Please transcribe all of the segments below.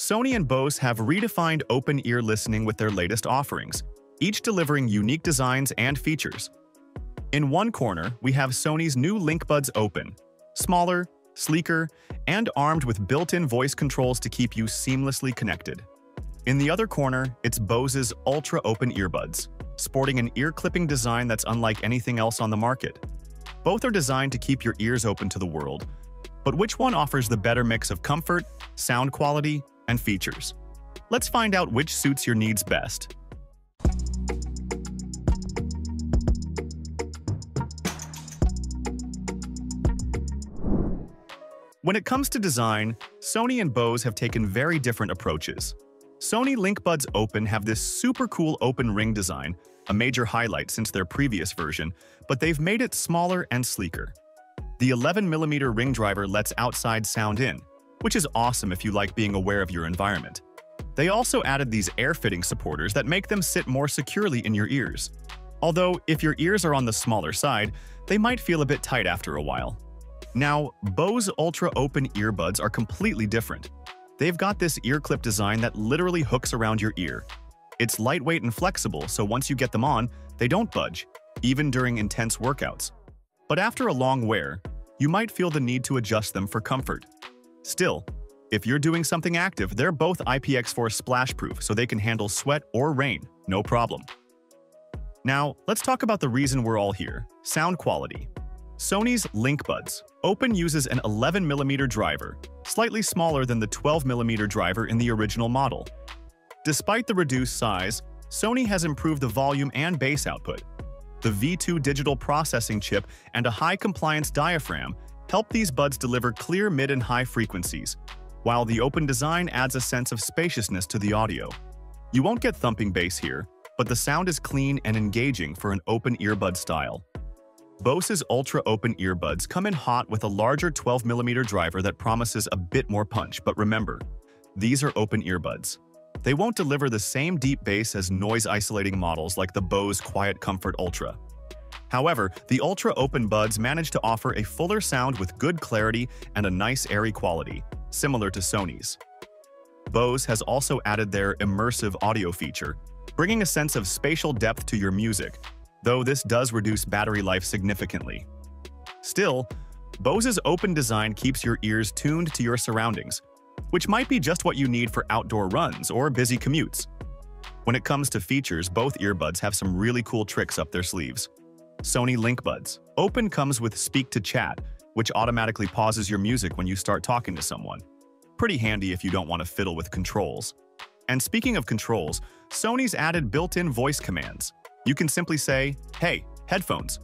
Sony and Bose have redefined open-ear listening with their latest offerings, each delivering unique designs and features. In one corner, we have Sony's new LinkBuds Open, smaller, sleeker, and armed with built-in voice controls to keep you seamlessly connected. In the other corner, it's Bose's Ultra Open Earbuds, sporting an ear-clipping design that's unlike anything else on the market. Both are designed to keep your ears open to the world, but which one offers the better mix of comfort, sound quality, and features? Let's find out which suits your needs best. When it comes to design, Sony and Bose have taken very different approaches. Sony Linkbuds Open have this super cool open ring design, a major highlight since their previous version, but they've made it smaller and sleeker. The 11mm ring driver lets outside sound in, which is awesome if you like being aware of your environment. They also added these air-fitting supporters that make them sit more securely in your ears. Although, if your ears are on the smaller side, they might feel a bit tight after a while. Now, Bose Ultra Open Earbuds are completely different. They've got this ear clip design that literally hooks around your ear. It's lightweight and flexible, so once you get them on, they don't budge, even during intense workouts. But after a long wear, you might feel the need to adjust them for comfort. Still, if you're doing something active, they're both IPX4 splash-proof, so they can handle sweat or rain, no problem. Now, let's talk about the reason we're all here: sound quality. Sony's LinkBuds Open uses an 11mm driver, slightly smaller than the 12mm driver in the original model. Despite the reduced size, Sony has improved the volume and bass output. The V2 digital processing chip and a high-compliance diaphragm help these buds deliver clear mid and high frequencies, while the open design adds a sense of spaciousness to the audio. You won't get thumping bass here, but the sound is clean and engaging for an open earbud style. Bose's Ultra Open Earbuds come in hot with a larger 12mm driver that promises a bit more punch, but remember, these are open earbuds. They won't deliver the same deep bass as noise-isolating models like the Bose Quiet Comfort Ultra. However, the Ultra Open Buds manage to offer a fuller sound with good clarity and a nice airy quality, similar to Sony's. Bose has also added their immersive audio feature, bringing a sense of spatial depth to your music, though this does reduce battery life significantly. Still, Bose's open design keeps your ears tuned to your surroundings, which might be just what you need for outdoor runs or busy commutes. When it comes to features, both earbuds have some really cool tricks up their sleeves. Sony Linkbuds Open comes with Speak to Chat, which automatically pauses your music when you start talking to someone. Pretty handy if you don't want to fiddle with controls. And speaking of controls, Sony's added built-in voice commands. You can simply say, "Hey, headphones,"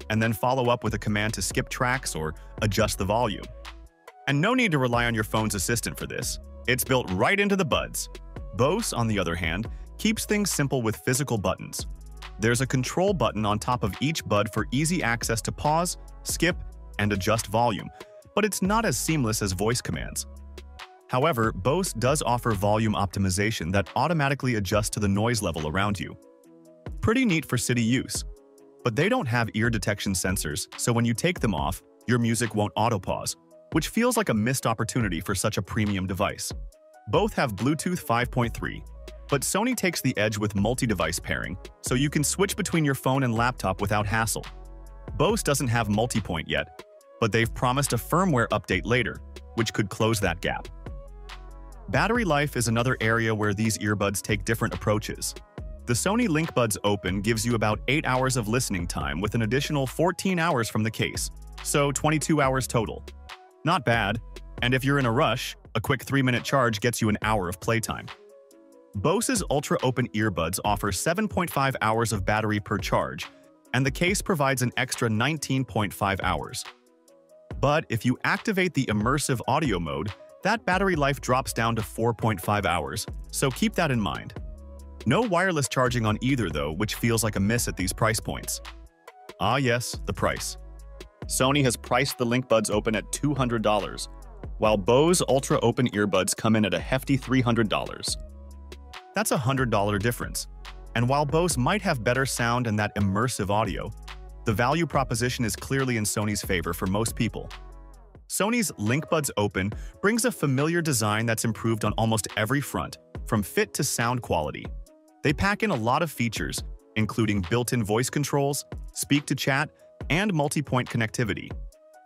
and then follow up with a command to skip tracks or adjust the volume. And no need to rely on your phone's assistant for this. It's built right into the buds. Bose, on the other hand, keeps things simple with physical buttons. There's a control button on top of each bud for easy access to pause, skip, and adjust volume, but it's not as seamless as voice commands. However, Bose does offer volume optimization that automatically adjusts to the noise level around you. Pretty neat for city use. But they don't have ear detection sensors, so when you take them off, your music won't auto-pause, which feels like a missed opportunity for such a premium device. Both have Bluetooth 5.3, but Sony takes the edge with multi-device pairing, so you can switch between your phone and laptop without hassle. Bose doesn't have multi-point yet, but they've promised a firmware update later, which could close that gap. Battery life is another area where these earbuds take different approaches. The Sony Linkbuds Open gives you about 8 hours of listening time with an additional 14 hours from the case, so 22 hours total. Not bad, and if you're in a rush, a quick 3-minute charge gets you an hour of playtime. Bose's Ultra Open Earbuds offer 7.5 hours of battery per charge, and the case provides an extra 19.5 hours. But if you activate the immersive audio mode, that battery life drops down to 4.5 hours, so keep that in mind. No wireless charging on either though, which feels like a miss at these price points. Ah yes, the price. Sony has priced the LinkBuds Open at $200, while Bose Ultra Open Earbuds come in at a hefty $300. That's a $100 difference. And while Bose might have better sound and that immersive audio, the value proposition is clearly in Sony's favor for most people. Sony's Linkbuds Open brings a familiar design that's improved on almost every front, from fit to sound quality. They pack in a lot of features, including built-in voice controls, speak-to-chat, and multi-point connectivity.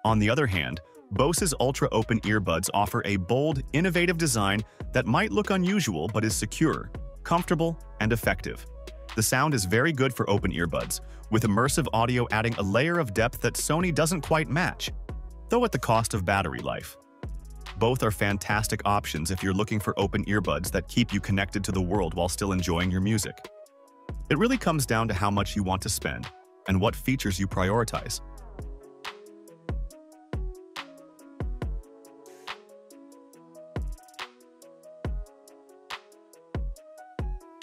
On the other hand, Bose's Ultra Open Earbuds offer a bold, innovative design that might look unusual but is secure, comfortable, and effective. The sound is very good for open earbuds, with immersive audio adding a layer of depth that Sony doesn't quite match, though at the cost of battery life. Both are fantastic options if you're looking for open earbuds that keep you connected to the world while still enjoying your music. It really comes down to how much you want to spend and what features you prioritize.